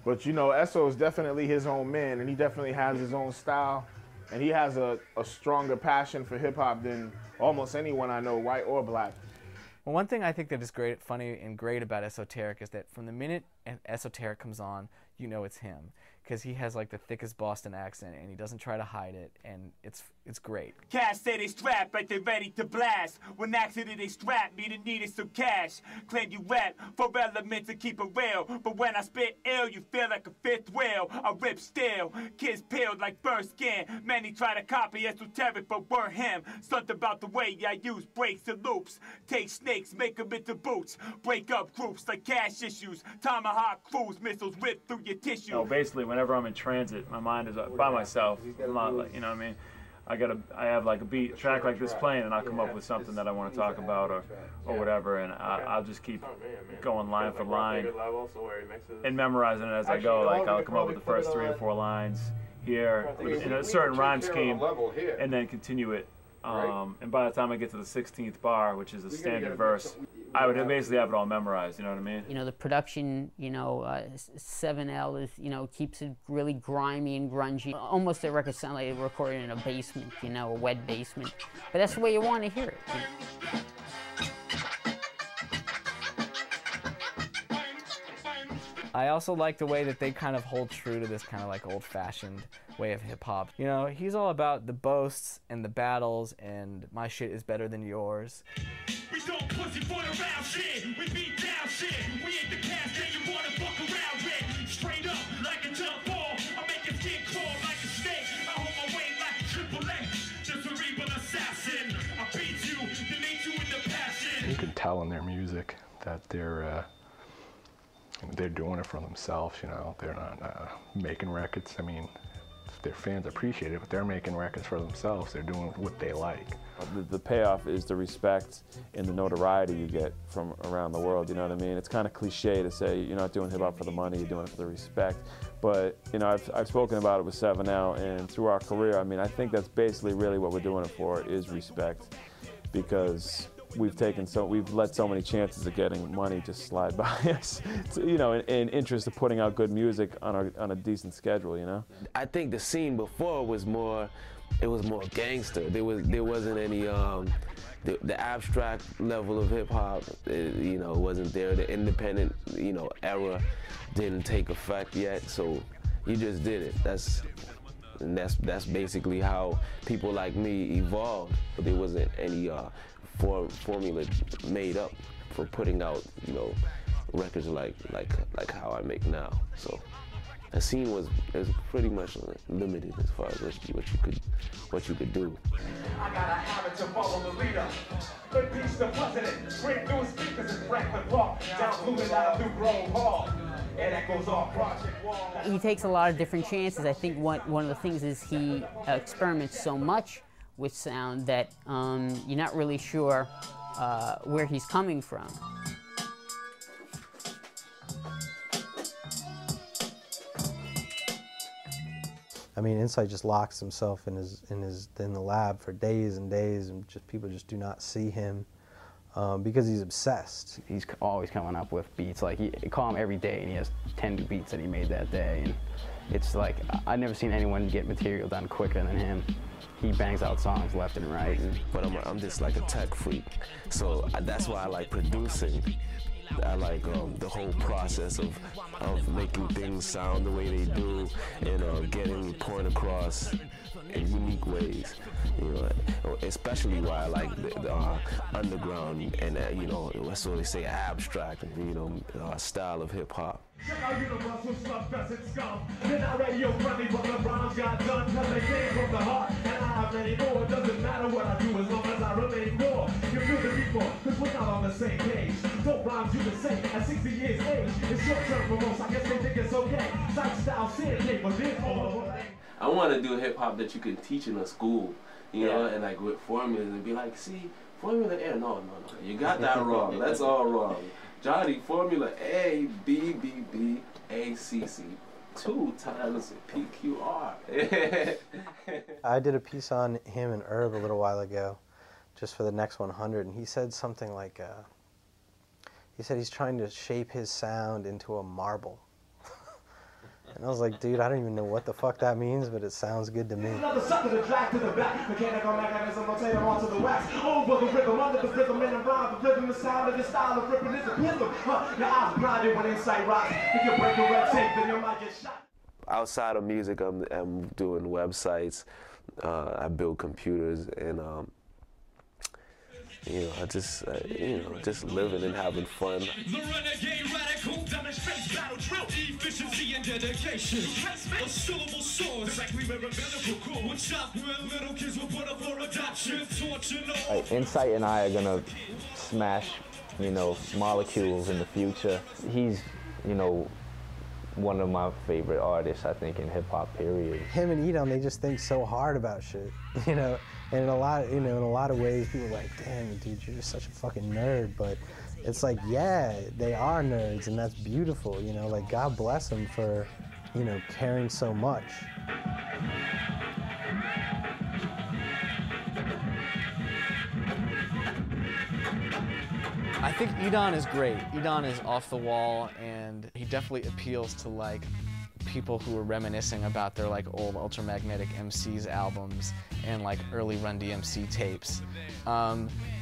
But you know, Esso is definitely his own man, and he definitely has his own style, and he has a stronger passion for hip hop than almost anyone I know, white or black. Well, one thing I think that is great, funny and great about Esoteric is that from the minute Esoteric comes on, you know it's him, because he has like the thickest Boston accent and he doesn't try to hide it, and it's great. Cash say they strap, but they ready to blast. When accident they strap, me the needed some cash. Claim you rap for elements to keep it real, but when I spit ill, you feel like a fifth wheel. I rip steel, kids peeled like burnt skin. Many try to copy Esoteric, but we're him. Something about the way I use breaks and loops. Take snakes, make them into boots. Break up groups like cash issues. Tomahawk cruise missiles rip through your tissue. No, basically, whenever I'm in transit, my mind is by myself. I'm not like, you know what I mean? I have like a track like this playing, and I'll come up with something that I want to talk about or whatever, and I'll just keep going line for line and memorizing it as I go. Like I'll come up with the first 3 or 4 lines here in a certain rhyme scheme, and then continue it. And by the time I get to the 16th bar, which is a standard verse, I would basically have it all memorized, you know what I mean? You know, the production, you know, 7L is, you know, keeps it really grimy and grungy. Almost the record sound like recorded in a basement, you know, a wet basement. But that's the way you want to hear it. You know? I also like the way that they kind of hold true to this kind of like old-fashioned way of hip-hop. You know, he's all about the boasts and the battles and my shit is better than yours. We don't pussy for the round shit. We beat down shit. We ain't the cast that you wanna fuck around with. Straight up like a jump ball. I make your skin crawl like a snake. I hold my weight like a Triple H. The cerebral assassin. I beat you, then eat you in the passion. You can tell in their music that they're doing it for themselves, you know. They're not making records. I mean, their fans appreciate it, but they're making records for themselves. They're doing what they like. The payoff is the respect and the notoriety you get from around the world, you know what I mean? It's kind of cliche to say you're not doing hip-hop for the money, you're doing it for the respect. But, you know, I've spoken about it with 7L, and through our career, I mean, I think that's basically really what we're doing it for, is respect. Because we've let so many chances of getting money just slide by us, you know, in interest of putting out good music on a decent schedule, you know? I think the scene before was more, it was more gangster. There wasn't any, the abstract level of hip hop, you know, wasn't there. The independent, you know, era didn't take effect yet, so you just did it. That's basically how people like me evolved. But there wasn't any formula made up for putting out, you know, records like how I make now. So the scene was pretty much limited as far as what you could do. I got a habit to follow the leader. Good peace the president. Break through speakers and crack the clock. Down moving out through Grove Hall. And that goes off Project Wall. He takes a lot of different chances. I think one of the things is he experiments so much with sound that you're not really sure where he's coming from. I mean, Insight just locks himself in the lab for days and days, and people just do not see him because he's obsessed. He's always coming up with beats. Like, you call him every day, and he has 10 new beats that he made that day. And it's like, I've never seen anyone get material done quicker than him. He bangs out songs left and right. But I'm just like a tech freak, so that's why I like producing. I like the whole process of making things sound the way they do, and getting the point across in unique ways. You know, especially why I like the underground and you know, that's what they say, abstract, you know, style of hip hop. Check out Universal Slug Fest and Scum. They're not radio friendly, but the Browns got done because they came from the heart. And I have many more. It doesn't matter what I do as long as I remain raw. You feel the people, because we're not on the same page. Don't rhymes you the same at 60 years age. It's short term for most, I guess they think it's okay. Such style syndicate, but this all I want to do hip hop that you could teach in a school, you know, and like with formulas and be like, see, Formula A, no, you got that wrong. That's all wrong. Johnny, Formula A, B, B, B, A, C, C, 2 times PQR. I did a piece on him and Herb a little while ago, just for the Next 100, and he said something like, he said he's trying to shape his sound into a marble. And I was like, dude, I don't even know what the fuck that means, but it sounds good to me. Another sucker to drag to the back, mechanical mechanism, rotate them onto the wax. Over the rhythm, under the rhythm, in the rhyme, the rhythm, the sound of the style of ripping is a rhythm. Your eyes blinded when insight rocks. If you break a red tape, then you might get shot. Outside of music, I'm doing websites. I build computers, and you know, I just you know, just living and having fun. The renegade radical demonstrates battle drill, efficiency and dedication. A syllable sword, exactly where a medical core would chop, where little kids will put up for adoption. Insight and I are gonna smash, you know, molecules in the future. He's, you know, one of my favorite artists, I think, in hip hop, period. Him and Edom, they just think so hard about shit, you know. And in a lot of ways, people are like, damn, dude, you're just such a fucking nerd. But it's like, yeah, they are nerds, and that's beautiful, you know. Like, God bless them for, you know, caring so much. I think Edon is great. Edon is off the wall, and he definitely appeals to like people who are reminiscing about their like old Ultramagnetic MCs albums and like early Run DMC tapes.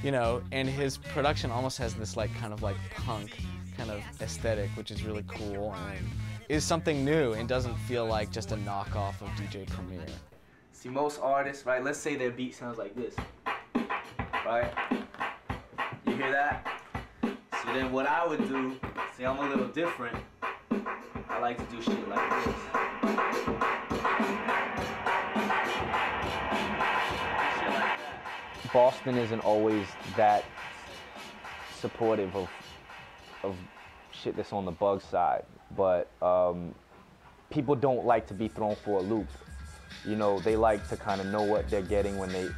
You know, and his production almost has this like kind of like punk kind of aesthetic, which is really cool and is something new and doesn't feel like just a knockoff of DJ Premier. See, most artists, right, let's say their beat sounds like this, right? You hear that? So then what I would do, see, I'm a little different. I like to do shit like this. Shit like that. Boston isn't always that supportive of shit that's on the bug side, but people don't like to be thrown for a loop. You know, they like to kind of know what they're getting when they,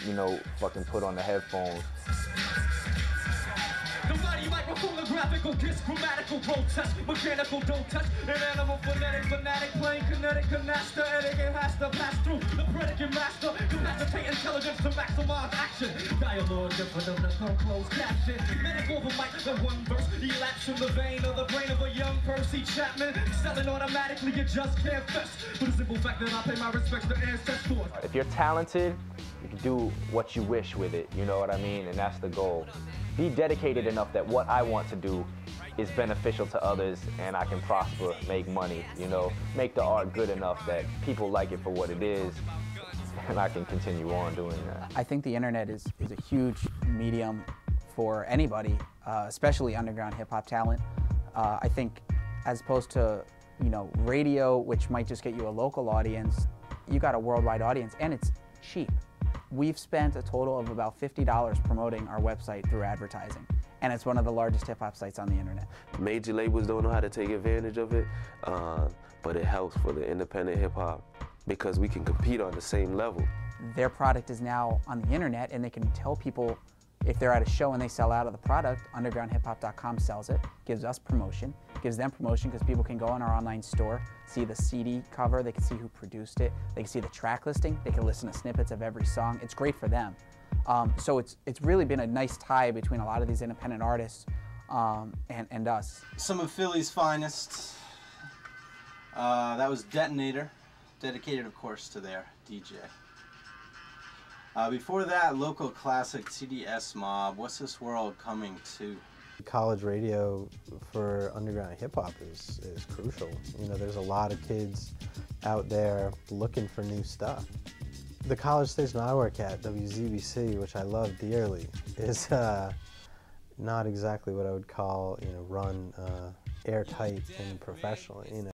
you know, fucking put on the headphones. Graphical, kiss, grammatical, protest, mechanical, don't touch, an animal, phonetic, fanatic, playing kinetic, master, etiquette has to pass through the predicate master, capacitate intelligence to maximize action, dialogue different than no closed caption, medical the mic, the one verse, elapse in the vein of the brain of a young Percy Chapman, selling automatically, you just can't fess, for the simple fact that I pay my respects to ancestors. If you're talented, you can do what you wish with it, you know what I mean? And that's the goal. Be dedicated enough that what I want to do is beneficial to others and I can prosper, make money, you know, make the art good enough that people like it for what it is and I can continue on doing that. I think the internet is a huge medium for anybody, especially underground hip hop talent. I think as opposed to, you know, radio, which might just get you a local audience, you got a worldwide audience and it's cheap. We've spent a total of about $50 promoting our website through advertising, and it's one of the largest hip-hop sites on the internet. Major labels don't know how to take advantage of it, but it helps for the independent hip-hop because we can compete on the same level. Their product is now on the internet, and they can tell people if they're at a show and they sell out of the product, undergroundhiphop.com sells it, gives us promotion, gives them promotion because people can go on our online store, see the CD cover, they can see who produced it, they can see the track listing, they can listen to snippets of every song. It's great for them. So it's really been a nice tie between a lot of these independent artists and us. Some of Philly's finest. That was Detonator, dedicated of course to their DJ. Before that, local classic TDS Mob, What's This World Coming To? College radio for underground hip hop is crucial. You know, there's a lot of kids out there looking for new stuff. The college station I work at, WZBC, which I love dearly, is not exactly what I would call, you know, run airtight and professionally, you know.